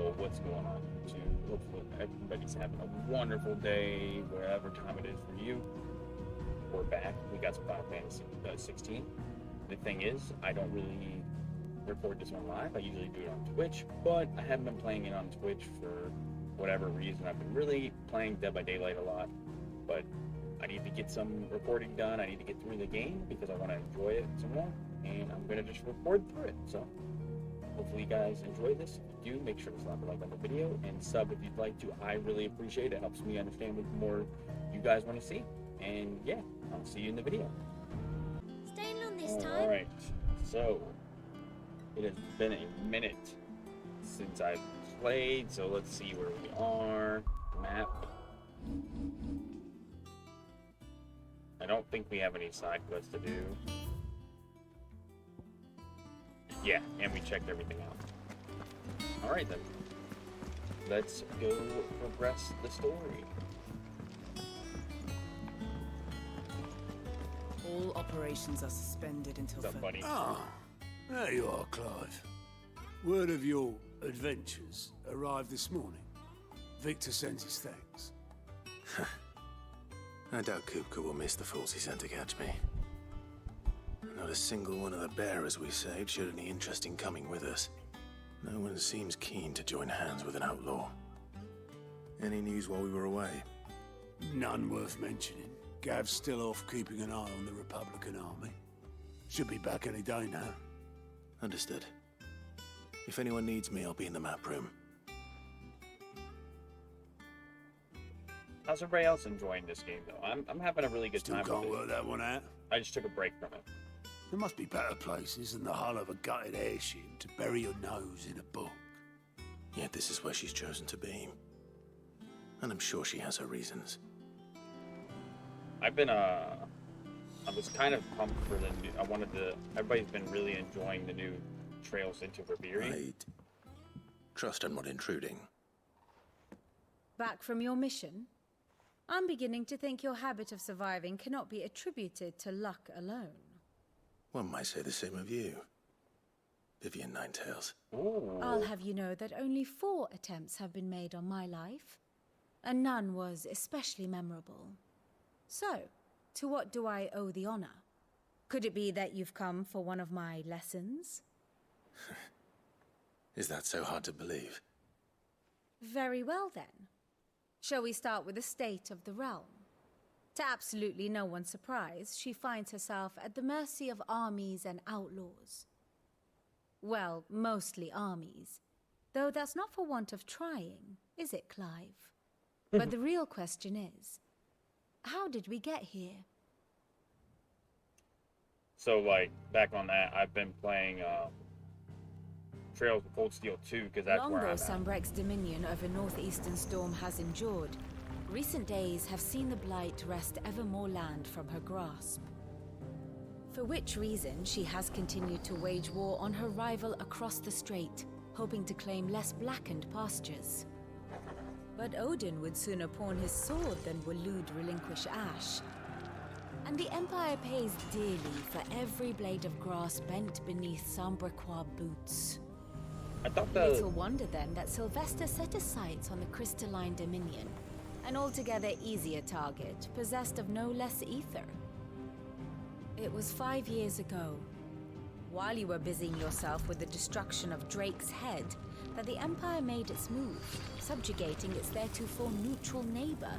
Yo, what's going on YouTube? Hopefully everybody's having a wonderful day, wherever time it is for you. We're back. We got some Final Fantasy 16. The thing is, I don't really record this one live. I usually do it on Twitch, but I haven't been playing it on Twitch for whatever reason. I've been really playing Dead by Daylight a lot, but I need to get some recording done. I need to get through the game because I want to enjoy it some more, and I'm going to just record through it. So hopefully you guys enjoy this. If you do, make sure to slap a like on the video and sub if you'd like to. I really appreciate it. It helps me understand what more you guys want to see. And yeah, I'll see you in the video. Staying on this time? Alright, so it has been a minute since I've played, so let's see where we are. Map. I don't think we have any side quests to do. Yeah, and we checked everything out. Alright then. Let's go progress the story. All operations are suspended until What's up, buddy? Ah, there you are, Clive. Word of your adventures arrived this morning. Victor sends his thanks. I doubt Kupka will miss the fools he sent to catch me. Not a single one of the bearers we saved showed any interest in coming with us. No one seems keen to join hands with an outlaw. Any news while we were away? None worth mentioning. Gav's still off keeping an eye on the Republican army. Should be back any day now. Understood. If anyone needs me, I'll be in the map room. How's everybody else enjoying this game, though? I'm having a really good Still time can't with work it. that one out. I just took a break from it. There must be better places than the hull of a gutted airship to bury your nose in a book. Yet this is where she's chosen to be. And I'm sure she has her reasons. I've been, I was kind of pumped for the new, everybody's been really enjoying the new Trails into Ribiri. Right. Trust I'm not intruding. Back from your mission? I'm beginning to think your habit of surviving cannot be attributed to luck alone. One might say the same of you, Vivian Ninetails. Ooh. I'll have you know that only 4 attempts have been made on my life, and none was especially memorable. So, to what do I owe the honor? Could it be that you've come for one of my lessons? Is that so hard to believe? Very well then. Shall we start with the state of the realm? To absolutely no one's surprise, she finds herself at the mercy of armies and outlaws. Well, mostly armies. Though that's not for want of trying, is it, Clive? But the real question is, how did we get here? So, like, back on that, I've been playing Trails of Cold Steel 2, because that's Long where though I'm at. Sunbreck's dominion over northeastern storm has endured, recent days have seen the Blight wrest ever more land from her grasp. For which reason, she has continued to wage war on her rival across the strait, hoping to claim less blackened pastures. But Odin would sooner pawn his sword than Waloed relinquish Ash. And the Empire pays dearly for every blade of grass bent beneath Sambrequois boots. I thought Little wonder then that Sylvester set his sights on the crystalline dominion, an altogether easier target, possessed of no less ether. It was 5 years ago, while you were busying yourself with the destruction of Drake's head, that the Empire made its move, subjugating its theretofore neutral neighbor.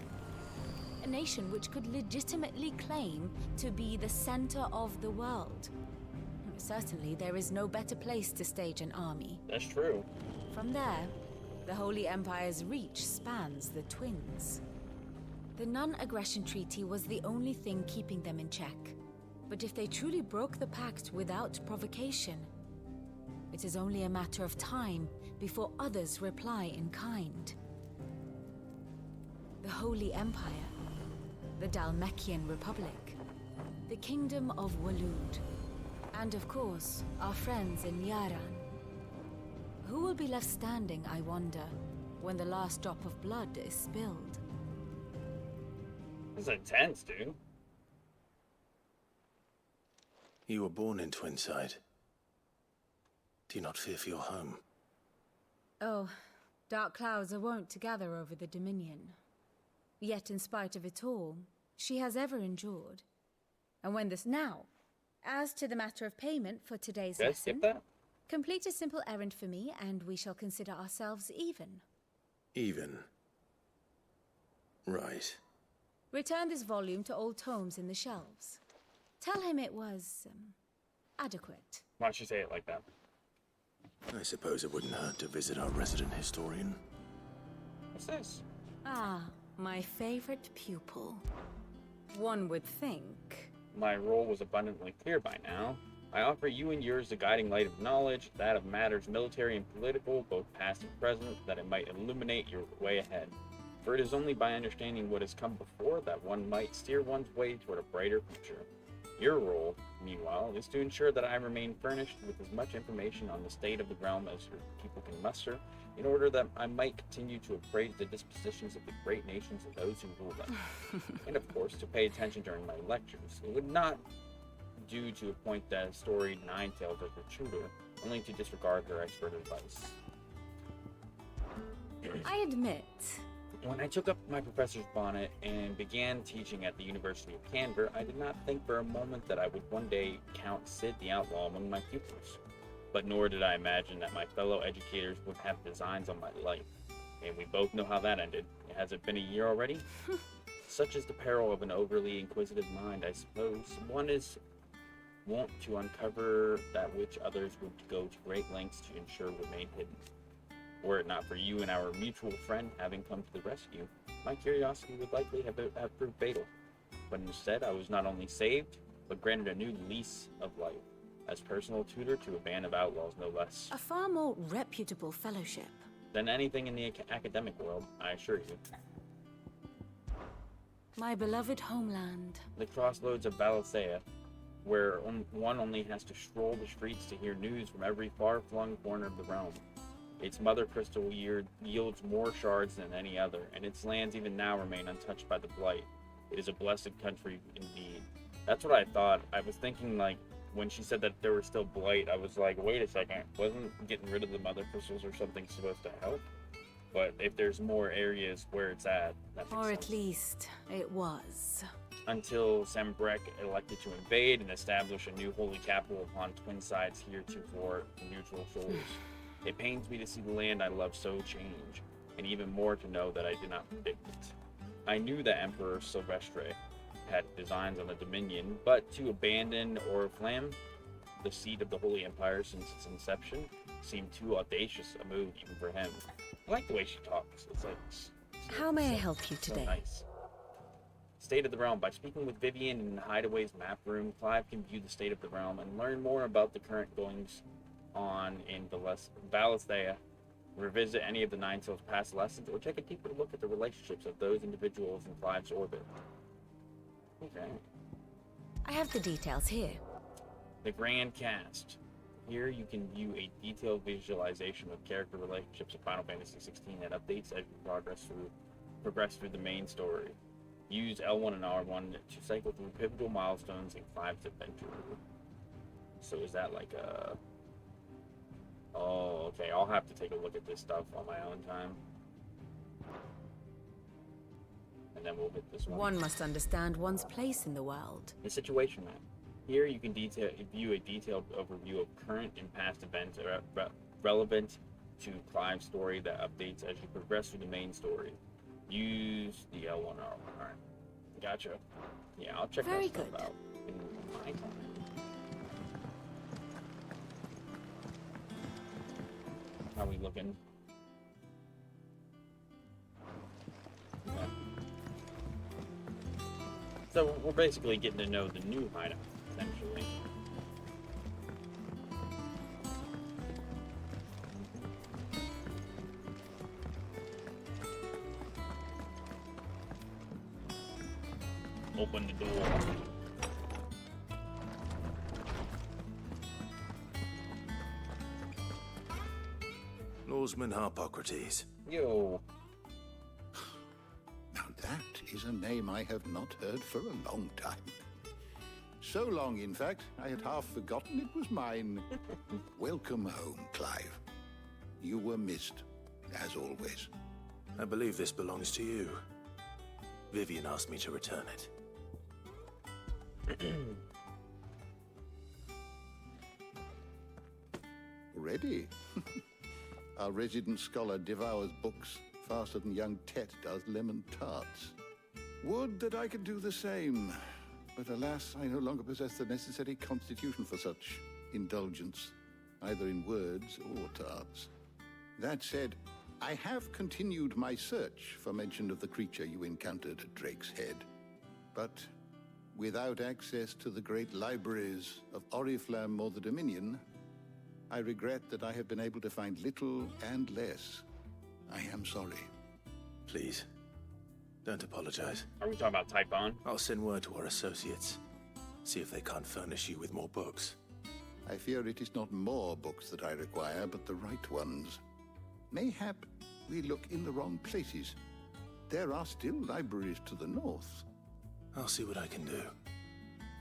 A nation which could legitimately claim to be the center of the world. Certainly, there is no better place to stage an army. That's true. From there, the Holy Empire's reach spans the Twins. The non-aggression treaty was the only thing keeping them in check. But if they truly broke the pact without provocation, it is only a matter of time before others reply in kind. The Holy Empire, the Dhalmekian Republic, the Kingdom of Waloed, and of course, our friends in Yaran. Who will be left standing, I wonder, when the last drop of blood is spilled? This is intense, dude. You were born in Twinside. Do you not fear for your home? Oh, Dark clouds are wont to gather over the Dominion. Yet in spite of it all, she has ever endured. And when this now, as to the matter of payment for today's Did I lesson, skip that? complete a simple errand for me, and we shall consider ourselves even. Even. Right. Return this volume to old tomes in the shelves. Tell him it was, adequate. Why don't you say it like that? I suppose it wouldn't hurt to visit our resident historian. What's this? Ah, my favorite pupil. One would think. My role was abundantly clear by now. I offer you and yours the guiding light of knowledge, that of matters military and political, both past and present, that it might illuminate your way ahead. For it is only by understanding what has come before that one might steer one's way toward a brighter future. Your role, meanwhile, is to ensure that I remain furnished with as much information on the state of the realm as your people can muster, in order that I might continue to appraise the dispositions of the great nations and those who rule them. And of course, to pay attention during my lectures. It would not do to appoint that storied Nine-Tails as her tutor, only to disregard her expert advice. I admit. When I took up my professor's bonnet and began teaching at the University of Canberra, I did not think for a moment that I would one day count Sid the Outlaw among my pupils. But nor did I imagine that my fellow educators would have designs on my life. And we both know how that ended. Has it been a year already? Such is the peril of an overly inquisitive mind, I suppose. One is wont to uncover that which others would go to great lengths to ensure remain hidden. Were it not for you and our mutual friend having come to the rescue, my curiosity would likely have proved fatal. But instead, I was not only saved, but granted a new lease of life, as personal tutor to a band of outlaws, no less. A far more reputable fellowship. Than anything in the academic world, I assure you. My beloved homeland. The crossroads of Valisthea, where one only has to stroll the streets to hear news from every far-flung corner of the realm. Its mother crystal yields more shards than any other, and its lands even now remain untouched by the blight. It is a blessed country indeed. That's what I thought. I was thinking, like, when she said that there was still blight, I was like, wait a second, wasn't getting rid of the mother crystals or something supposed to help? But if there's more areas where it's at, that makes Or sense. at least, it was. Until Sambrek elected to invade and establish a new holy capital upon twin sides heretofore neutral shores. It pains me to see the land I love so change, and even more to know that I did not predict it. I knew that Emperor Silvestre had designs on the Dominion, but to abandon Oriflamme, the seat of the Holy Empire since its inception, seemed too audacious a move even for him. I like the way she talks. It's like... How may I help you today? So nice. State of the realm. By speaking with Vivian in Hideaway's map room, Clive can view the state of the realm and learn more about the current goings on in Valisthea, revisit any of the Nine-Tails' past lessons, or take a deeper look at the relationships of those individuals in Clive's orbit. Okay. I have the details here. The Grand Cast. Here you can view a detailed visualization of character relationships of Final Fantasy XVI that updates as you progress through the main story. Use L1 and R1 to cycle through pivotal milestones in Clive's adventure. So is that like a... Oh, okay, I'll have to take a look at this stuff on my own time. And then we'll hit this one. One must understand one's place in the world. The situation map. Here you can view a detailed overview of current and past events relevant to Clive's story that updates as you progress through the main story. Use the L1R1. Alright. Gotcha. Yeah, I'll check Very that stuff good. out in my time. How we looking? Okay. So we're basically getting to know the new hideout, essentially. Open the door. Norseman Harpocrates. Yo. Now that is a name I have not heard for a long time. So long, in fact, I had half forgotten it was mine. Welcome home, Clive. You were missed. as always. I believe this belongs to you. Vivian asked me to return it. Ready? Our resident scholar devours books faster than young Tet does lemon tarts. Would that I could do the same. But alas, I no longer possess the necessary constitution for such indulgence, either in words or tarts. That said, I have continued my search for mention of the creature you encountered at Drake's Head. But without access to the great libraries of Oriflamme or the Dominion, I regret that I have been able to find little and less. I am sorry. Please, don't apologize. Are we talking about Typhon? I'll send word to our associates. See if they can't furnish you with more books. I fear it is not more books that I require, but the right ones. Mayhap we look in the wrong places. There are still libraries to the north. I'll see what I can do.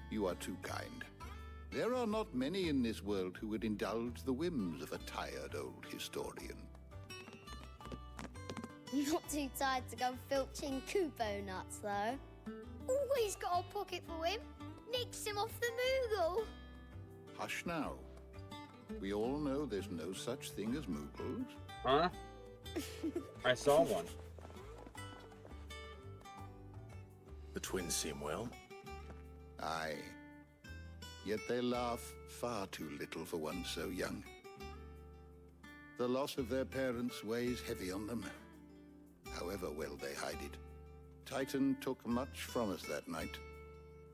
You are too kind. There are not many in this world who would indulge the whims of a tired old historian. Not too tired to go filching Kupo nuts, though. Always got a pocket for him. Nicks him off the Moogle. Hush now. We all know there's no such thing as Moogles. Huh? I saw one. The twins seem well. Aye. Yet they laugh far too little for one so young. The loss of their parents weighs heavy on them, however well they hide it. Titan took much from us that night,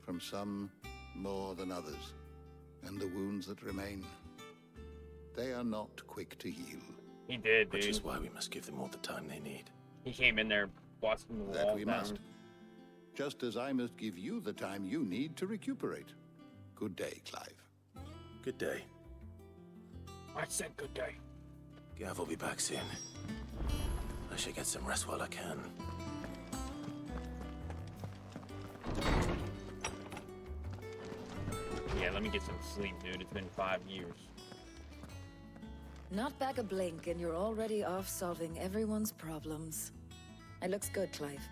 from some more than others, and the wounds that remain, they are not quick to heal. He did, dude. Which is why we must give them all the time they need. He came in there, busting the wall That we down. must. Just as I must give you the time you need to recuperate. Good day, Clive. Good day. I said good day. Gav will be back soon. I should get some rest while I can. Yeah, let me get some sleep, dude. It's been 5 years. Not back a blink, and you're already off solving everyone's problems. It looks good, Clive.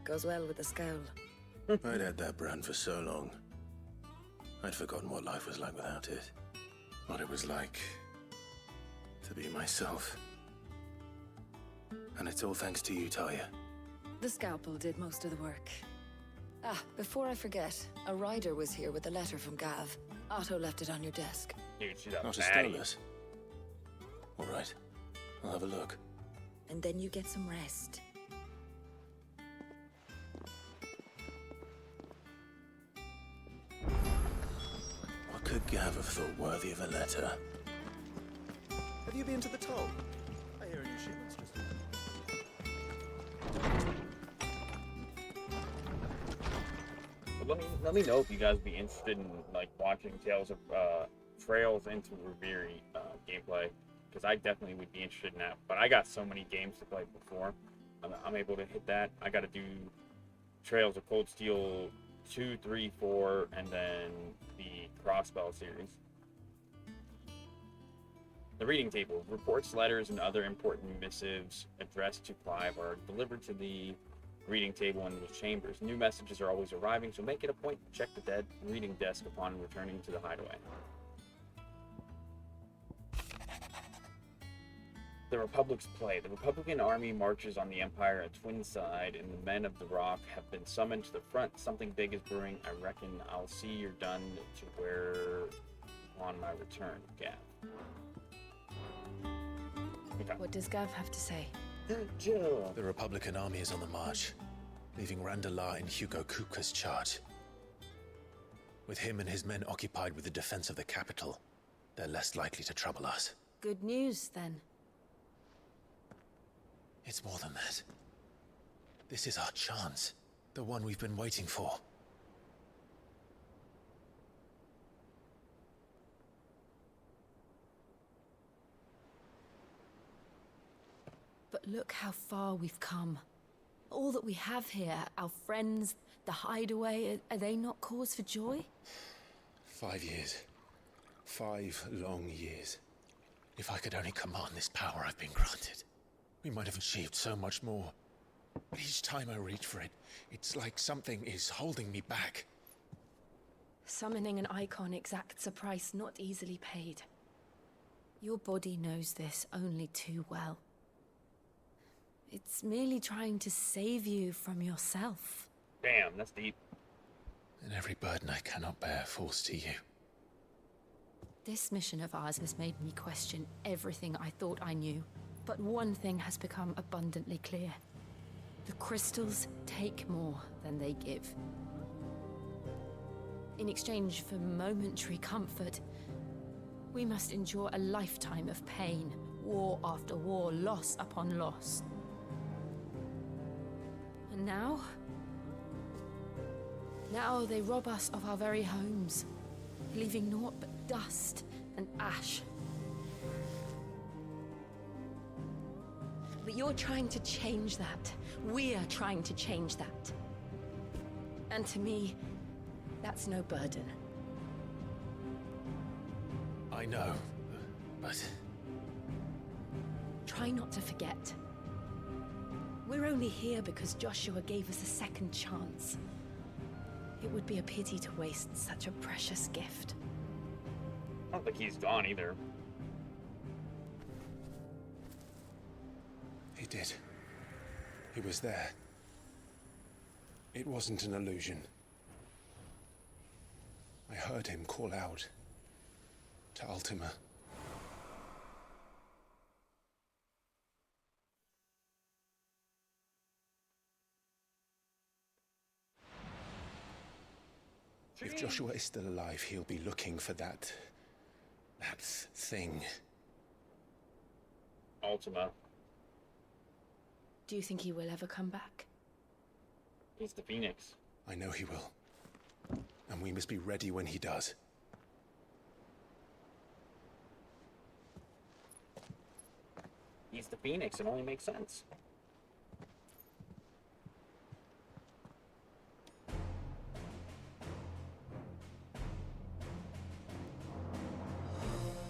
Goes well with the scowl. I'd had that brand for so long. I'd forgotten what life was like without it. What it was like to be myself. And it's all thanks to you, Talia. The scalpel did most of the work. Ah, before I forget, a rider was here with a letter from Gav. Otto left it on your desk. Dude, she's a Not a baddie. stolus. All right. I'll have a look. And then you get some rest. What could Gav have thought worthy of a letter? Have you been to the toll? I hear a new shipment's just... But let me know if you guys be interested in like watching Tales of Trails into Revere gameplay, because I definitely would be interested in that. But I got so many games to play before I'm able to hit that. I got to do Trails of Cold Steel 2, 3, 4, and then the Crossbell series. The reading table. Reports, letters, and other important missives addressed to Clive are delivered to the reading table in the chambers. New messages are always arriving, so make it a point to check the dead reading desk upon returning to the hideaway. The Republic's play. The Republican army marches on the Empire at Twin Side, and the men of the Rock have been summoned to the front. Something big is brewing. I reckon I'll see you're done to where on my return, Gav. Okay. What does Gav have to say? The Republican army is on the march, leaving Randalar in Hugo Kupka's charge. With him and his men occupied with the defense of the capital, they're less likely to trouble us. Good news, then. It's more than that. This is our chance, the one we've been waiting for. But look how far we've come. All that we have here, our friends, the hideaway, are they not cause for joy? 5 years. 5 long years. If I could only command this power I've been granted. We might have achieved so much more. But each time I reach for it, it's like something is holding me back. Summoning an icon exacts a price not easily paid. Your body knows this only too well. It's merely trying to save you from yourself. Damn, that's deep. And every burden I cannot bear falls to you. This mission of ours has made me question everything I thought I knew. But one thing has become abundantly clear. The crystals take more than they give. In exchange for momentary comfort, we must endure a lifetime of pain, war after war, loss upon loss. And now they rob us of our very homes, leaving naught but dust and ash. But you're trying to change that. We're trying to change that. And to me, that's no burden. I know, but... Try not to forget. We're only here because Joshua gave us a second chance. It would be a pity to waste such a precious gift. I don't think he's gone either. He did. He was there. It wasn't an illusion. I heard him call out to Ultima. If Joshua is still alive, he'll be looking for that thing. Ultima. Do you think he will ever come back? He's the Phoenix. I know he will. And we must be ready when he does. He's the Phoenix. It only makes sense.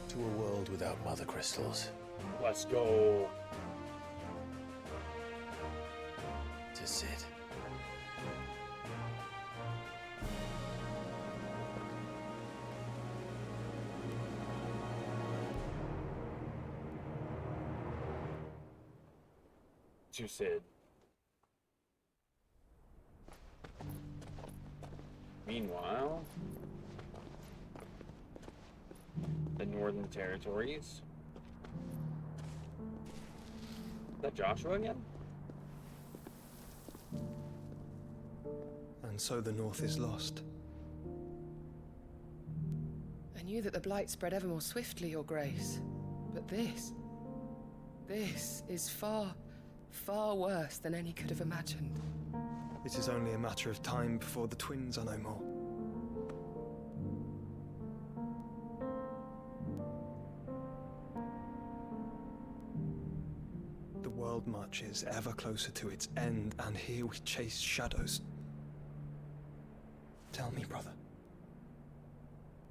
To a world without mother crystals. Let's go. To Sid. To Sid. Meanwhile, the Northern Territories. Is that Joshua again? And so the North is lost. I knew that the Blight spread ever more swiftly, Your Grace. But this is far, far worse than any could have imagined. It is only a matter of time before the twins are no more. The world marches ever closer to its end, and here we chase shadows. Tell me, brother,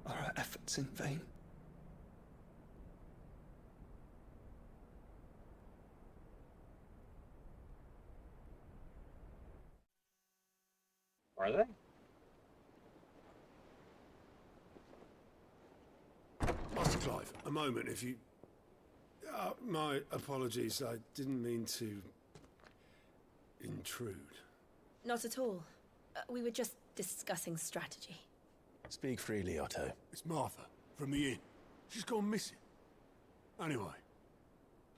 are our efforts in vain? Are they? Master Clive, a moment, if you... my apologies, I didn't mean to... intrude. Not at all. We were just discussing strategy. Speak freely, Otto. It's Martha, from the inn. She's gone missing. Anyway,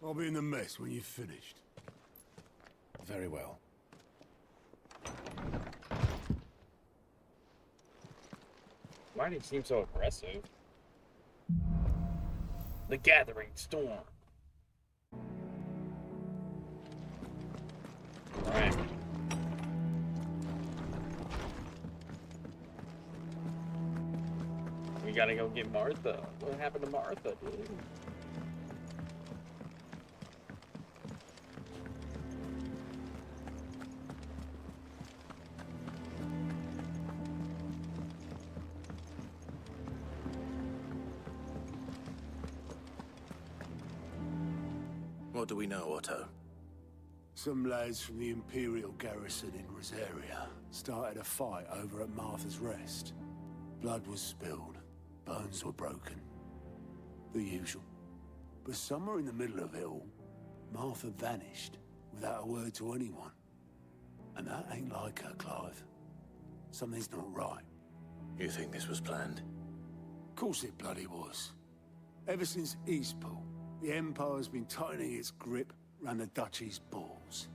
I'll be in the mess when you've finished. Very well. Why did he seem so aggressive? The Gathering Storm. Alright. We gotta go get Martha. What happened to Martha, dude? What do we know, Otto? Some lads from the Imperial garrison in Rosaria started a fight over at Martha's Rest. Blood was spilled, bones were broken. The usual. But somewhere in the middle of it all, Martha vanished without a word to anyone. And that ain't like her, Clive. Something's not right. You think this was planned? Of course it bloody was. Ever since Eastpool, the Empire's been tightening its grip round the Duchy's balls.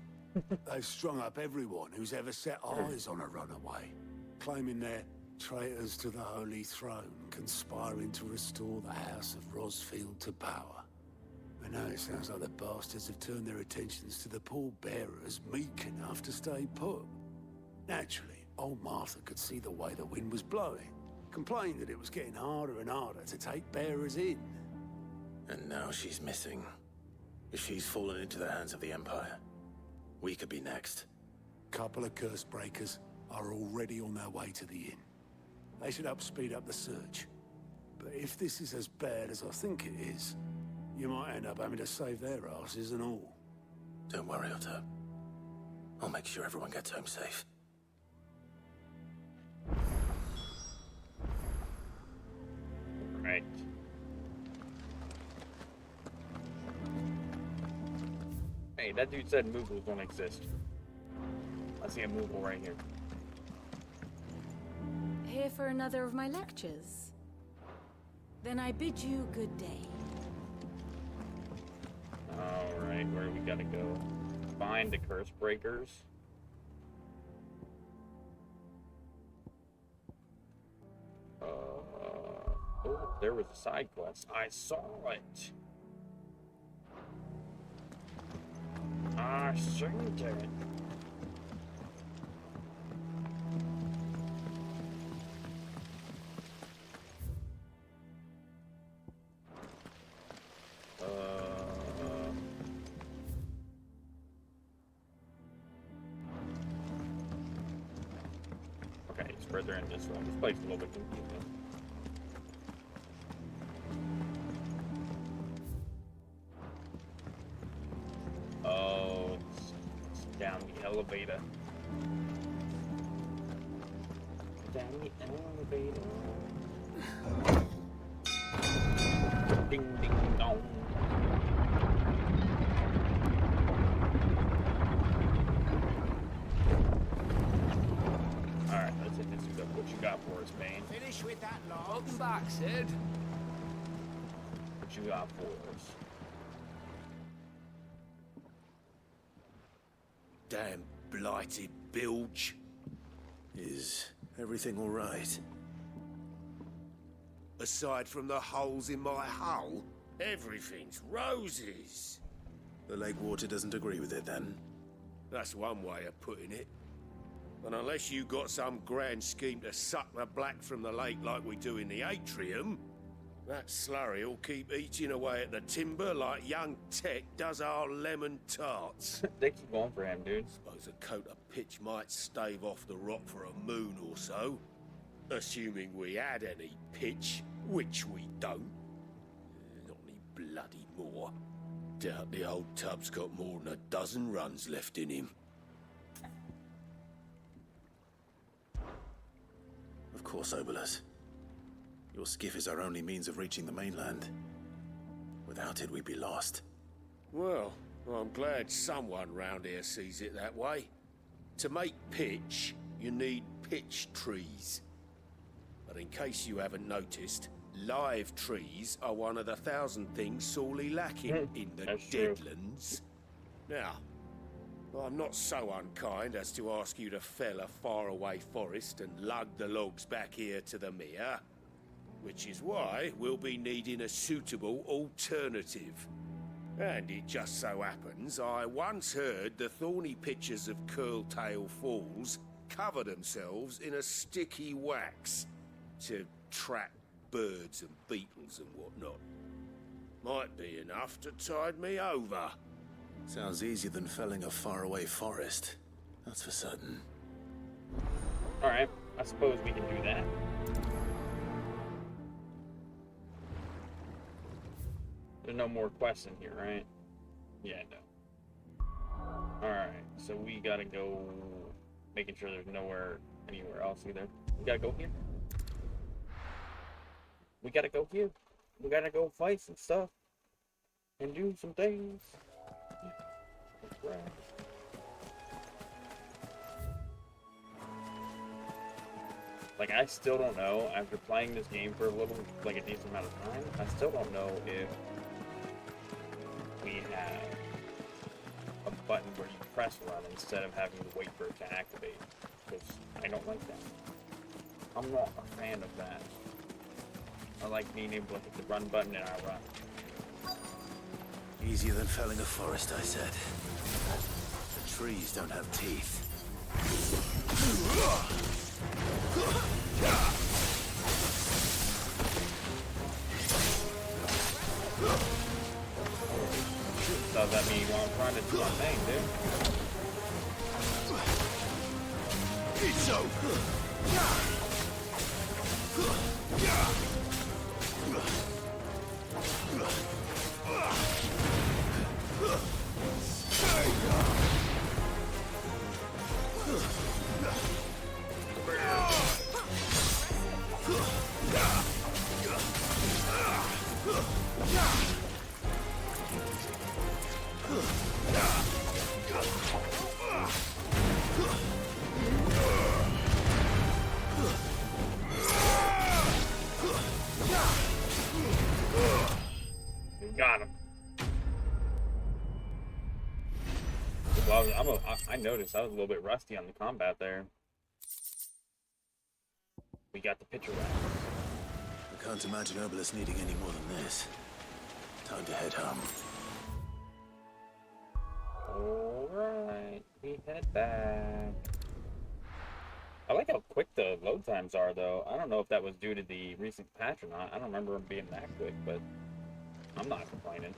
They've strung up everyone who's ever set eyes on a runaway, claiming they're traitors to the Holy Throne, conspiring to restore the House of Rosfield to power. And now it sounds like the bastards have turned their attentions to the pallbearers meek enough to stay put. Naturally, old Martha could see the way the wind was blowing, complained that it was getting harder and harder to take bearers in. And now she's missing. If she's fallen into the hands of the Empire, we could be next. Couple of curse breakers are already on their way to the inn. They should help speed up the search. But if this is as bad as I think it is, you might end up having to save their asses and all. Don't worry, Otto. I'll make sure everyone gets home safe. Right. Hey, that dude said movables don't exist. I see a movable right here. Here for another of my lectures? Then I bid you good day. Alright, where do we gotta go? Find the curse breakers. Oh, there was a side quest. I saw it. I seen it. Okay, it's further in this one. This place is a little bit confusing. Oh, it's down the elevator. Down the elevator. Ding ding dong. Alright, let's hit this stuff. What you got for us, man? Finish with that log. Welcome back, Sid. What you got for us? Damn blighted bilge. Is everything all right? Aside from the holes in my hull, everything's roses. The lake water doesn't agree with it, then? That's one way of putting it. And unless you got some grand scheme to suck the black from the lake like we do in the atrium, that slurry'll keep eating away at the timber like young Tech does our lemon tarts. They keep going for him, dude. Suppose a coat of pitch might stave off the rot for a moon or so. Assuming we had any pitch, which we don't. Not any bloody more. Doubt the old tub's got more than a dozen runs left in him. Of course, Obolus. Your skiff is our only means of reaching the mainland. Without it, we'd be lost. Well, I'm glad someone round here sees it that way. To make pitch, you need pitch trees. But in case you haven't noticed, live trees are one of the 1,000 things sorely lacking in the Deadlands. Now, I'm not so unkind as to ask you to fell a faraway forest and lug the logs back here to the mere, which is why we'll be needing a suitable alternative. And it just so happens I once heard the thorny pitchers of Curltail Falls cover themselves in a sticky wax to trap birds and beetles and whatnot. Might be enough to tide me over. Sounds easier than felling a faraway forest. That's for certain. Alright, I suppose we can do that. There's no more quests in here, right? Yeah, no. Alright, so we gotta go, making sure there's anywhere else either. We gotta go here. We gotta go here. We gotta go fight some stuff. And do some things. That's right. Like, I still don't know, after playing this game for a decent amount of time, I still don't know if we have a button where you press run instead of having to wait for it to activate. Because I don't like that. I'm not a fan of that. I like being able to hit the run button and I run. Easier than felling a forest, I said. The trees don't have teeth. Does that mean I'm trying to do my thing, dude? It's over. Got him. Well, I noticed I was a little bit rusty on the combat there. We got the picture wax. I can't imagine Obelisk needing any more than this. Time to head home. Alright, we head back. I like how quick the load times are, though. I don't know if that was due to the recent patch or not. I don't remember them being that quick, but I'm not complaining.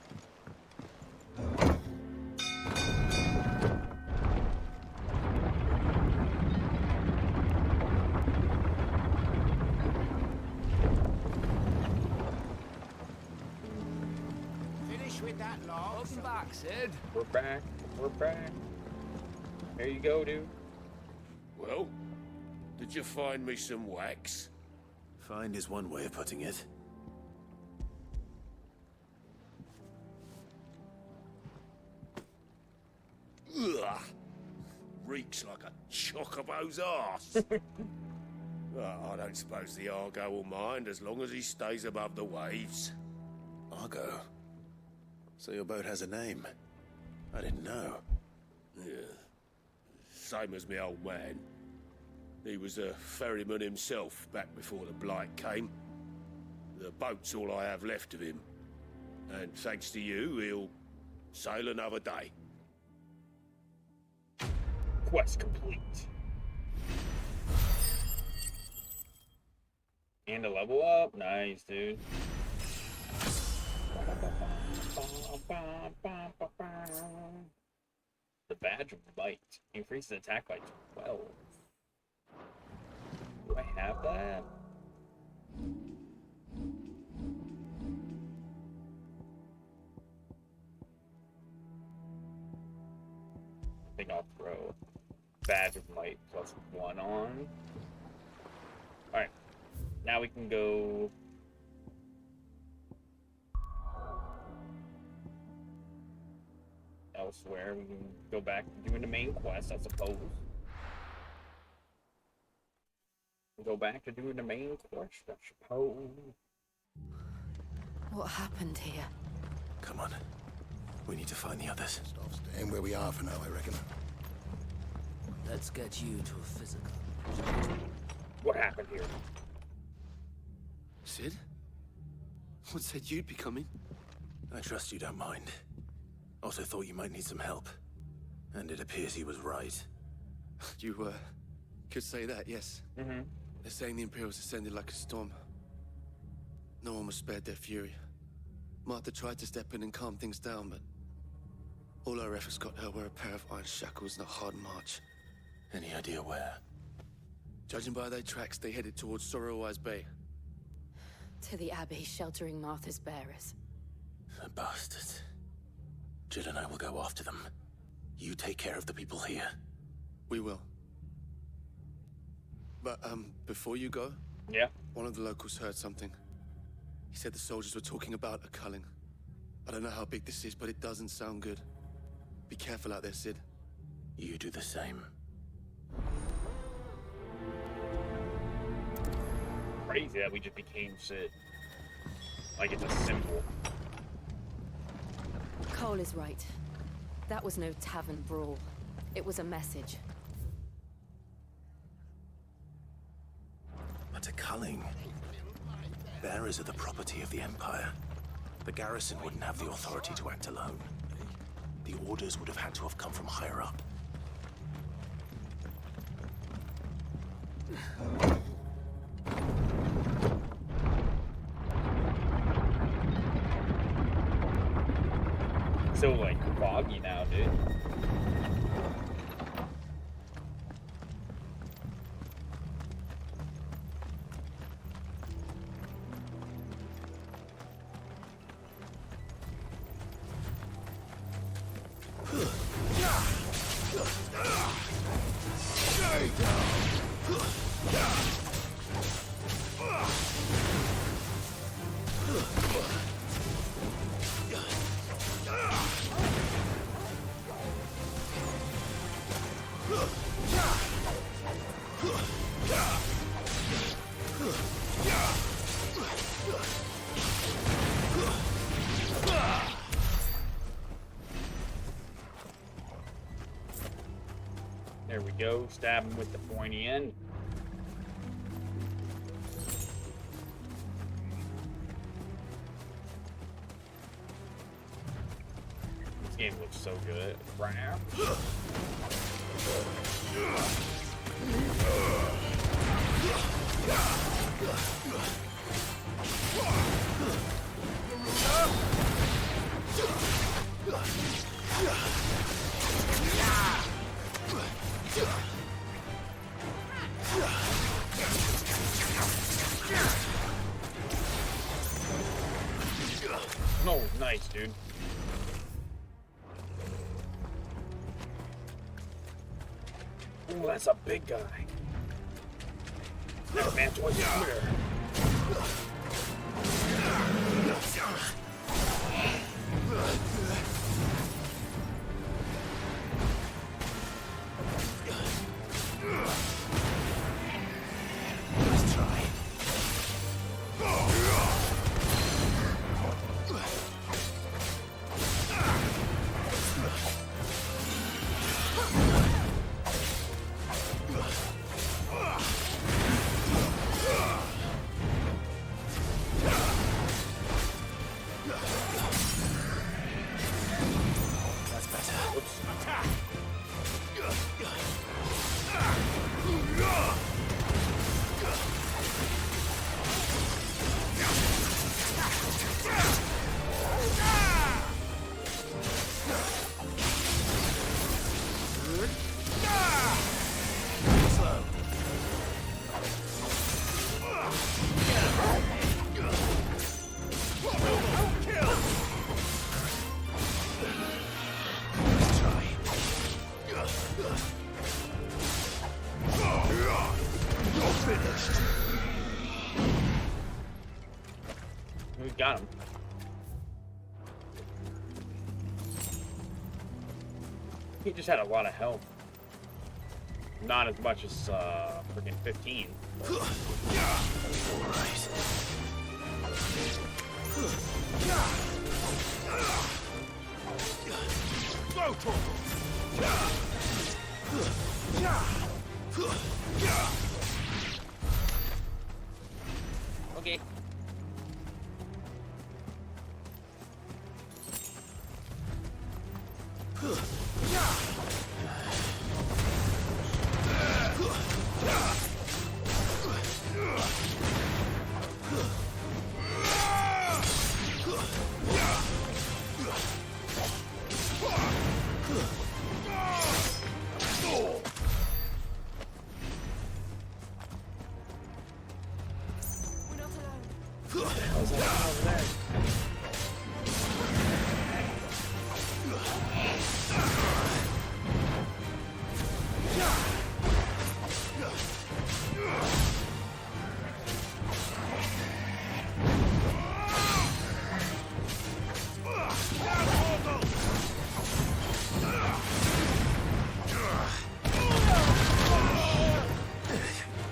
Finish with that log. Welcome back, Sid. We're back. We're back. Here you go, dude. Well, did you find me some wax? Find is one way of putting it. Ugh. Reeks like a chocobo's arse. Well, I don't suppose the Argo will mind as long as he stays above the waves. Argo? So your boat has a name? I didn't know. Yeah. Same as me old man. He was a ferryman himself back before the Blight came. The boat's all I have left of him. And thanks to you, he'll sail another day. Quest complete. And a level up. Nice, dude. The Badge of Bite increases attack by 12. Do I have that? I think I'll throw Badge of Might plus 1 on. Alright. Now we can go... elsewhere. We can go back to doing the main quest, I suppose. Go back to doing the main quest, I suppose. What happened here? Come on. We need to find the others. Stop staying where we are for now, I reckon. Let's get you to a physical. What happened here? Sid? What said you'd be coming? I trust you don't mind. Also thought you might need some help. And it appears he was right. You, could say that, yes. Mm-hmm. They're saying the Imperials descended like a storm. No one was spared their fury. Martha tried to step in and calm things down, but all our efforts got her were a pair of iron shackles and a hard march. Any idea where? Judging by their tracks, they headed towards Sorrowwise Bay. To the Abbey sheltering Martha's bearers. The bastards. Jill and I will go after them. You take care of the people here. We will. But, before you go... Yeah? One of the locals heard something. He said the soldiers were talking about a culling. I don't know how big this is, but it doesn't sound good. Be careful out there, Sid. You do the same. Crazy that we just became Sid. Like it's a symbol. Cole is right. That was no tavern brawl. It was a message. But a culling. Bearers are the property of the Empire. The garrison wouldn't have the authority to act alone. The orders would have had to have come from higher up. So like foggy now, dude. There we go. Stab him with the pointy end. This game looks so good right now. Oh, nice, dude. Ooh, that's a big guy. That man's was clear. Let's try. We got him. He just had a lot of health. Not as much as freaking 15. Okay.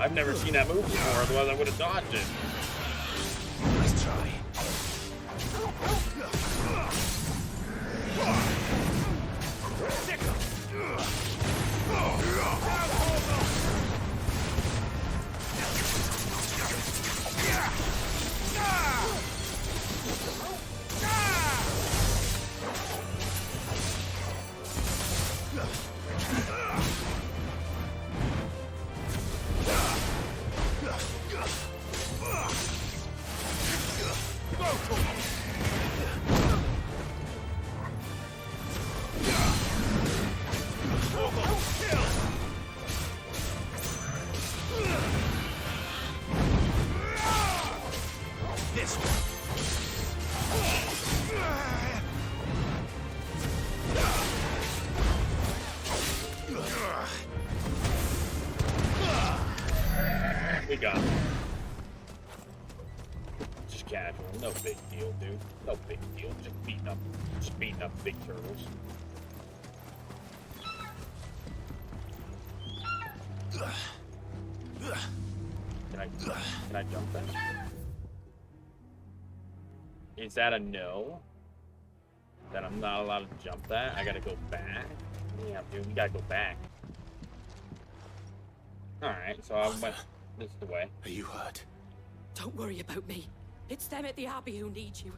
I've never seen that move before, otherwise I would have dodged it. Nice try. We got it. Just casual, no big deal, dude. No big deal. Just beating up big turtles. Can I jump that? Is that a no? That I'm not allowed to jump that? I gotta go back? Yeah, dude, we gotta go back. Alright, so I went this is the way. Are you hurt? Don't worry about me. It's them at the Abbey who need you.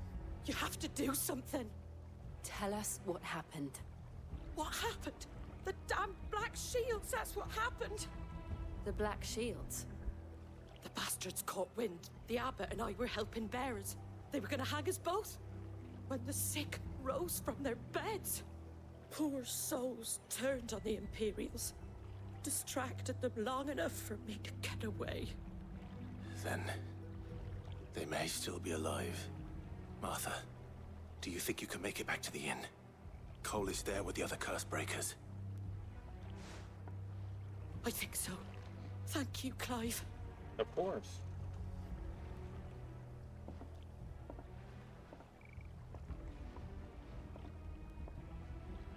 You have to do something. Tell us what happened. What happened? The damn Black Shields, that's what happened. The Black Shields? The bastards caught wind. The Abbot and I were helping bearers. They were gonna hang us both. When the sick rose from their beds. Poor souls turned on the Imperials. Distracted them long enough for me to get away. Then they may still be alive. Martha, do you think you can make it back to the inn? Cole is there with the other curse breakers. I think so. Thank you, Clive. Of course.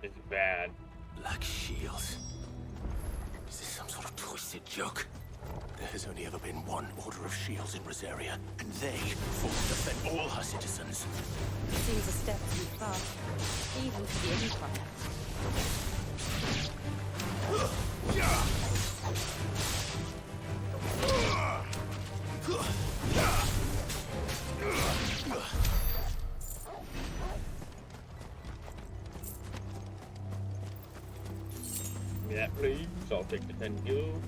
It's bad. Black Shields. Is this some sort of twisted joke? There has only ever been one Order of Shields in Rosaria, and they fought to defend all her citizens. It seems a step too far, even for the Empire. Give me that, please. I'll take the 10 gil.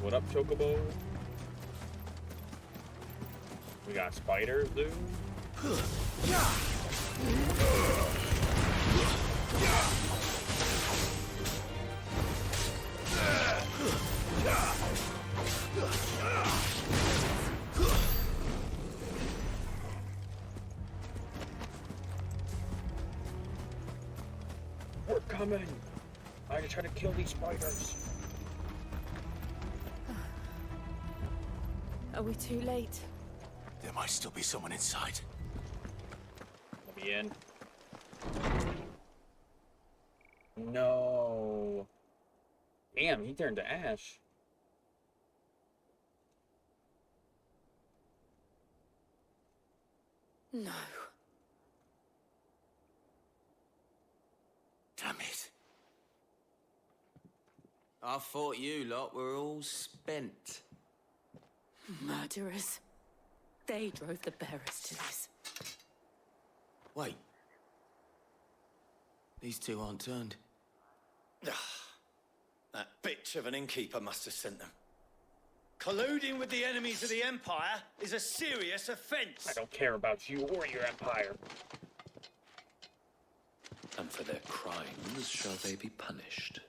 What up, Chocobo? We got spiders, dude. We're coming. I gotta try to kill these spiders. Are we too late? There might still be someone inside. Let me in. No. Damn, he turned to ash. No. Damn it. I thought you lot were all spent. Murderers. They drove the bearers to this. Wait. These two aren't turned. That bitch of an innkeeper must have sent them. Colluding with the enemies of the Empire is a serious offense. I don't care about you or your empire. And for their crimes shall they be punished.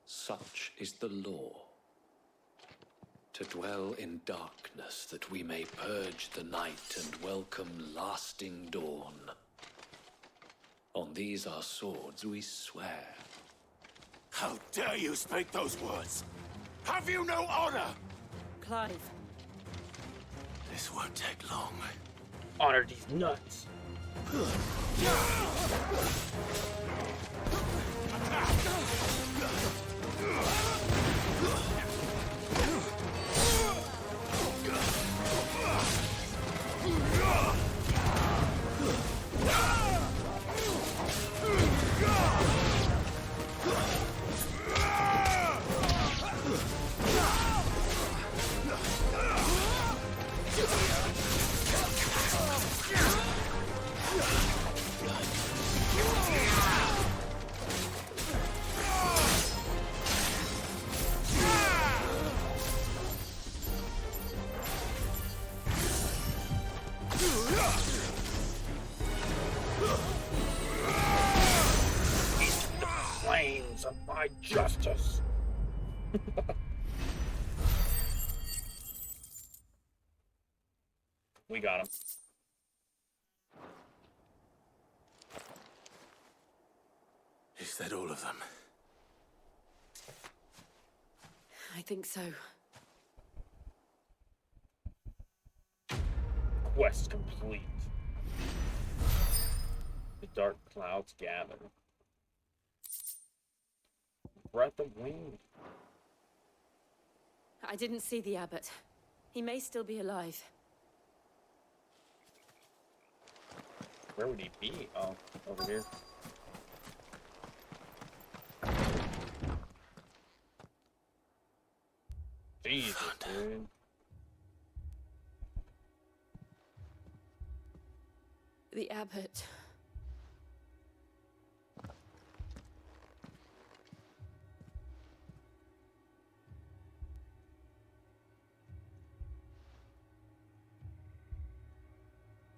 Such is the law. To dwell in darkness that we may purge the night and welcome lasting dawn. On these our swords we swear. How dare you speak those words? Have you no honor? Clive. This won't take long. Honor these nuts. flames of my justice. We got him. Is that all of them? I think so. Quest complete. The dark clouds gather. Breath of wind. I didn't see the abbot. He may still be alive. Where would he be? Oh, over here. Jesus, dude. The abbot.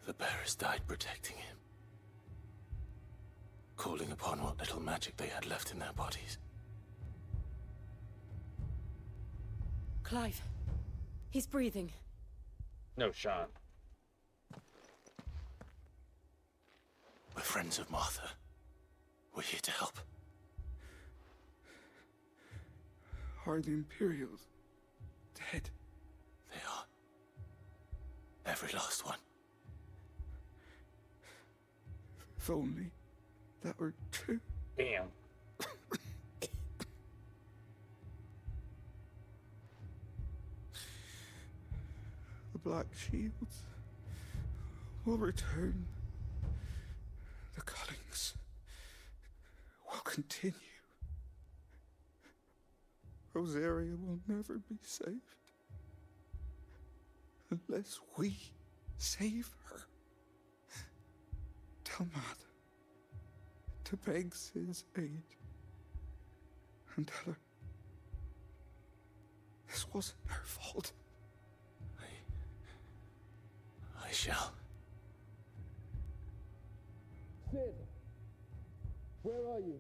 The bearers died protecting him. Calling upon what little magic they had left in their bodies. Clive. He's breathing. No shot. We're friends of Martha. We're here to help. Are the Imperials dead? They are. Every last one. If only that were true. Damn. The Black Shields will return. The cuttings will continue. Rosaria will never be saved unless we save her. Tell Matt to beg Sid's aid and tell her this wasn't her fault. I shall. Sid, where are you?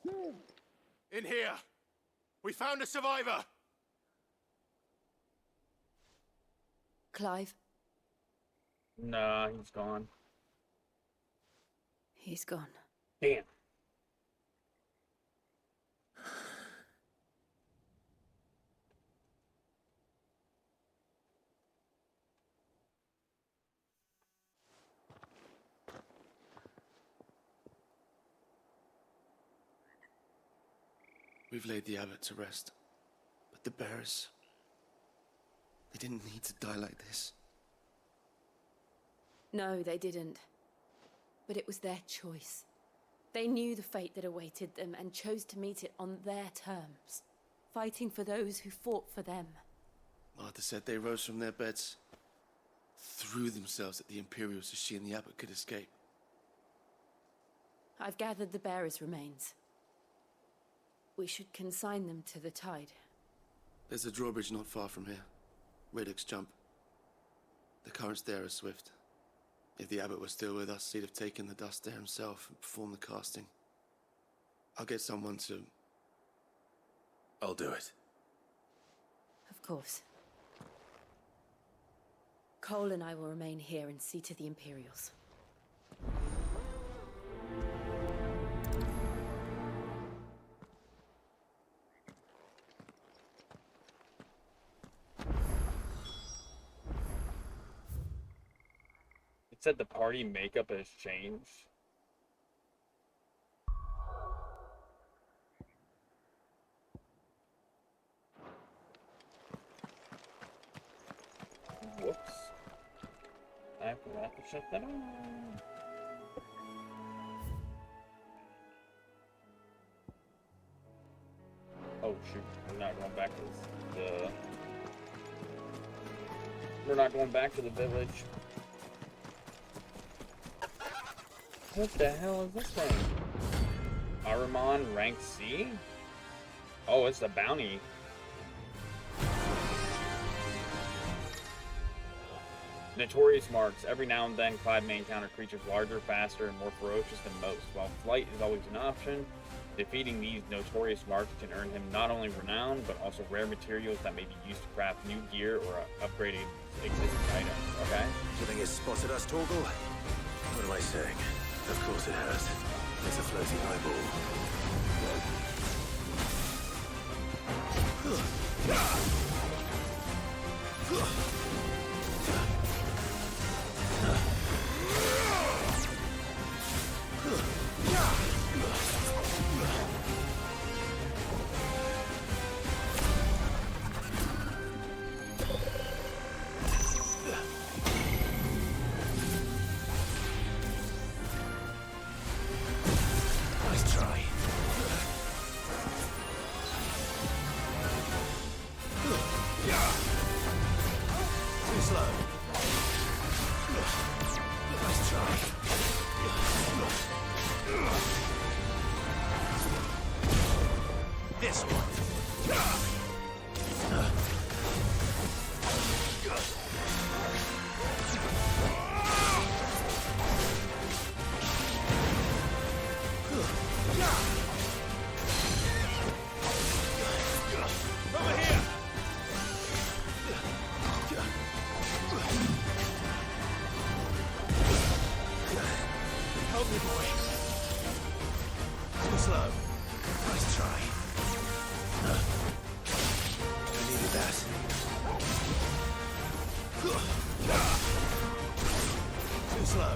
Sid! In here! We found a survivor! Clive? Nah, he's gone. He's gone. Damn. We've laid the abbot to rest. But the bearers... they didn't need to die like this. No, they didn't. But it was their choice. They knew the fate that awaited them and chose to meet it on their terms, fighting for those who fought for them. Martha said they rose from their beds, threw themselves at the Imperials so she and the abbot could escape. I've gathered the bearers' remains. We should consign them to the tide. There's a drawbridge not far from here. Radix Jump. The currents there are swift. If the abbot were still with us, he'd have taken the dust there himself and performed the casting. I'll get someone to... I'll do it. Of course. Cole and I will remain here and see to the Imperials. It said the party makeup has changed. Whoops. I forgot to shut that on. Oh shoot, we're not going back to the... We're not going back to the village. What the hell is this thing? Ahriman rank C? Oh, it's the bounty. Notorious marks. Every now and then, Clyde may encounter creatures larger, faster, and more ferocious than most. While flight is always an option, defeating these notorious marks can earn him not only renown, but also rare materials that may be used to craft new gear or upgrade existing items. Okay? Do you think it's spotted us, Torgal? What am I saying? Of course it has. It's a floating eyeball. Nice try. Too slow. Nice try. This one. Over here. Help me, boy. Too slow. Nice try. I needed that. Too slow.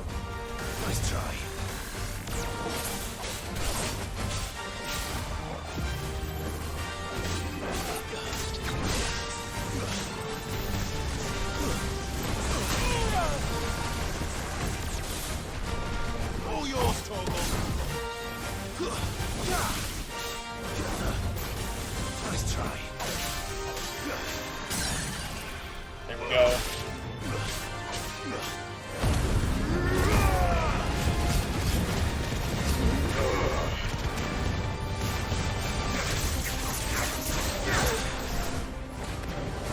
Nice try. All yours, Torgal. Nice try. There we go.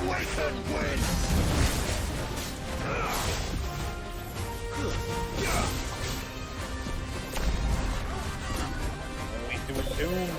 Wake and win! We do it doom.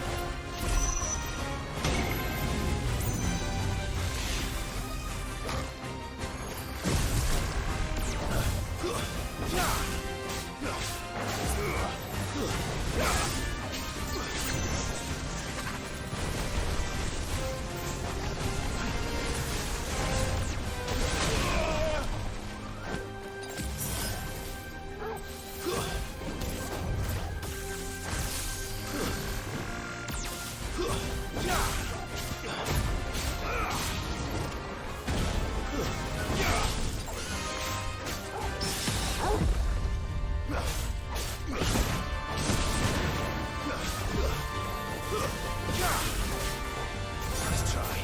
Nice try.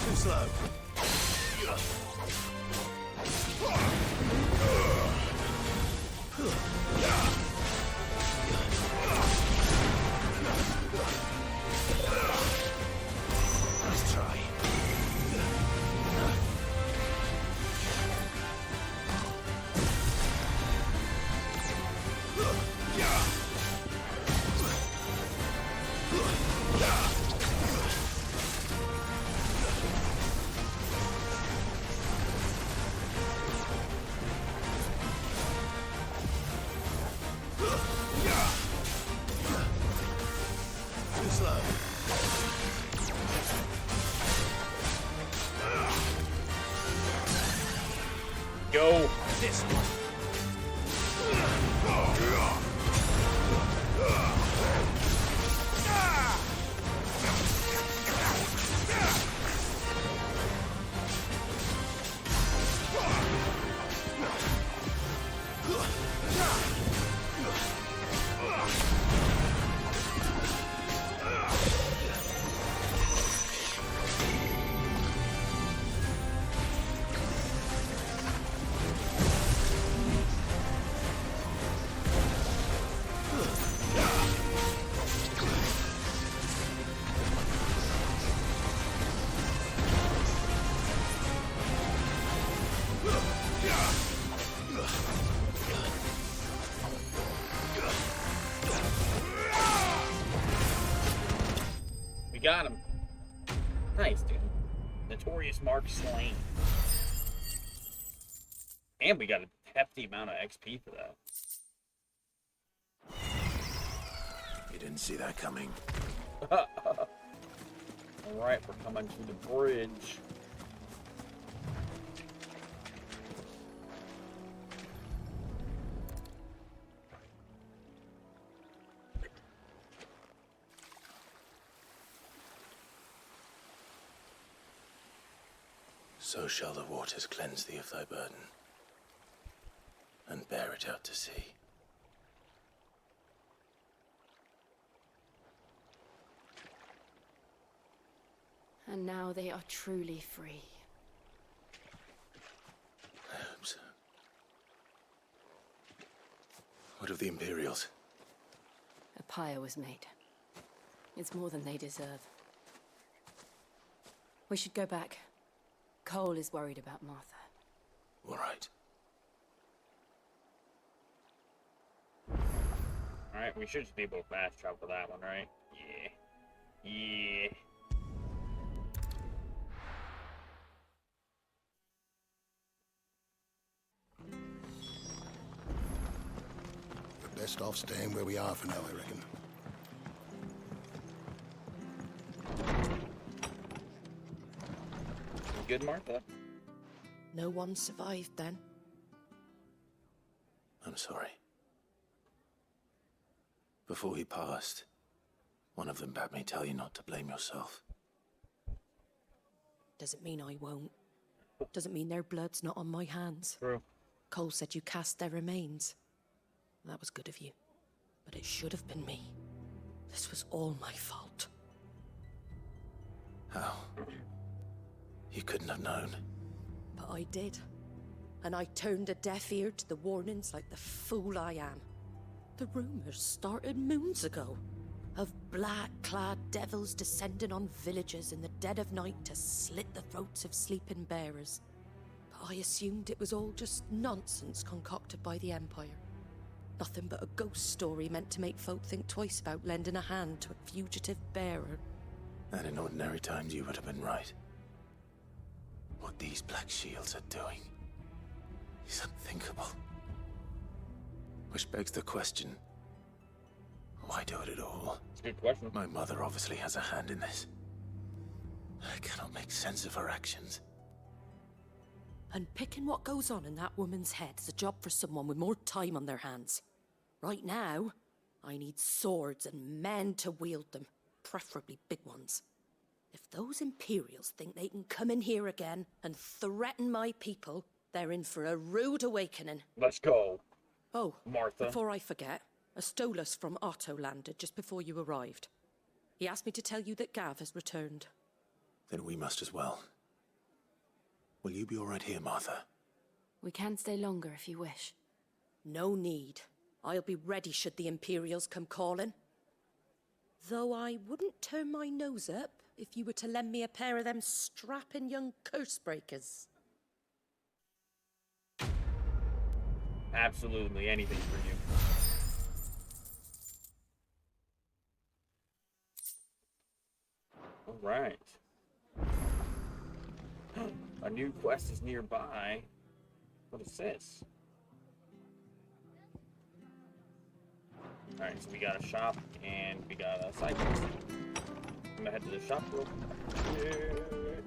Too slow. Nice try. Too slow. Go. This one. We got him. Nice, dude. Notorious Mark slain. And we got a hefty amount of XP for that. You didn't see that coming. Alright, we're coming to the bridge. So shall the waters cleanse thee of thy burden, and bear it out to sea. And now they are truly free. I hope so. What of the Imperials? A pyre was made. It's more than they deserve. We should go back. Cole is worried about Martha. All right. Alright, we should just be able to fast travel that one, right? Yeah. Yeah. We're best off staying where we are for now, I reckon. You good, Martha? No one survived then. I'm sorry. Before he passed, one of them bade me tell you not to blame yourself. Doesn't mean I won't. Doesn't mean their blood's not on my hands. True. Cole said you cast their remains. That was good of you. But it should have been me. This was all my fault. How? You couldn't have known. But I did. And I turned a deaf ear to the warnings like the fool I am. The rumors started moons ago. Of black-clad devils descending on villages in the dead of night to slit the throats of sleeping bearers. But I assumed it was all just nonsense concocted by the Empire. Nothing but a ghost story meant to make folk think twice about lending a hand to a fugitive bearer. And in ordinary times you would have been right. What these Black Shields are doing is unthinkable. Which begs the question, why do it at all? It's a good question. My mother obviously has a hand in this. I cannot make sense of her actions. And picking what goes on in that woman's head is a job for someone with more time on their hands. Right now, I need swords and men to wield them, preferably big ones. If those Imperials think they can come in here again and threaten my people, they're in for a rude awakening. Let's go. Oh, Martha. Before I forget, a Stolas from Otto landed just before you arrived. He asked me to tell you that Gav has returned. Then we must as well. Will you be all right here, Martha? We can stay longer if you wish. No need. I'll be ready should the Imperials come calling. Though I wouldn't turn my nose up if you were to lend me a pair of them strapping young curse breakers. Absolutely anything for you. Alright. A new quest is nearby. What is this? Alright, so we got a shop and we got a side quest. I'm gonna head to the shop real quick.